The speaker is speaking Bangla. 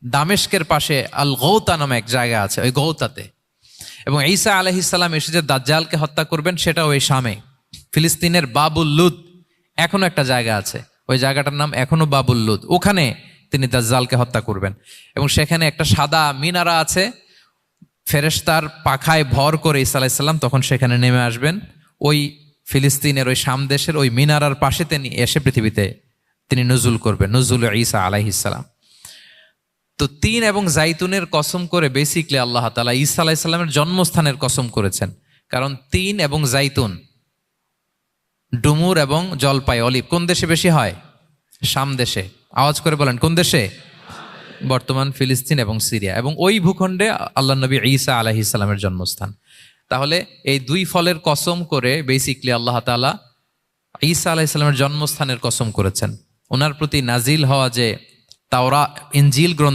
দামেস্কের পাশে আল গৌতা নামে এক জায়গা আছে, ওই গৌতাতে। এবং ঈসা আলাইহিস সালাম এসে যে দাজ্জালকে হত্যা করবেন সেটাও ওই শামে। ফিলিস্তিনের বাবুল লুদ এখনো একটা জায়গা আছে, ওই জায়গাটার নাম এখনো বাবুল লুদ, ওখানে তিনি দাজ্জালকে হত্যা করবেন। এবং সেখানে একটা সাদা মিনারা আছে, ফেরেশতার পাখায় ভর করে ঈসা আলাইহিস সালাম তখন সেখানে নেমে আসবেন। ওই ফিলিস্তিনের ওই শাম দেশের ওই মিনারার পাশে তিনি এসে পৃথিবীতে তিনি নজুল করবেন, নজুল ঈসা আলাইহিস সালাম। তো তিন এবং জাইতুনের কসম করে বেসিকলি আল্লাহ তাআলা ঈসা আলাইহিস সালামের জন্মস্থানের কসম করেছেন। কারণ তিন এবং জাইতুন, ডুমুর এবং জলপাই, অলিভ কোন দেশে বেশি হয়? শাম দেশে। আওয়াজ করে বলেন কোন দেশে? বর্তমান ফিলিস্তিন এবং সিরিয়া, এবং ওই ভূখণ্ডে আল্লাহ নবী ঈসা আলাইহিস সালামের জন্মস্থান। তাহলে এই দুই ফলের কসম করে বেসিকলি আল্লাহ তাআলা ঈসা আলাইহিস সালামের জন্মস্থানের কসম করেছেন। ওনার প্রতি নাজিল হওয়া যে তাওরাত, ইনজিল গ্রন্থ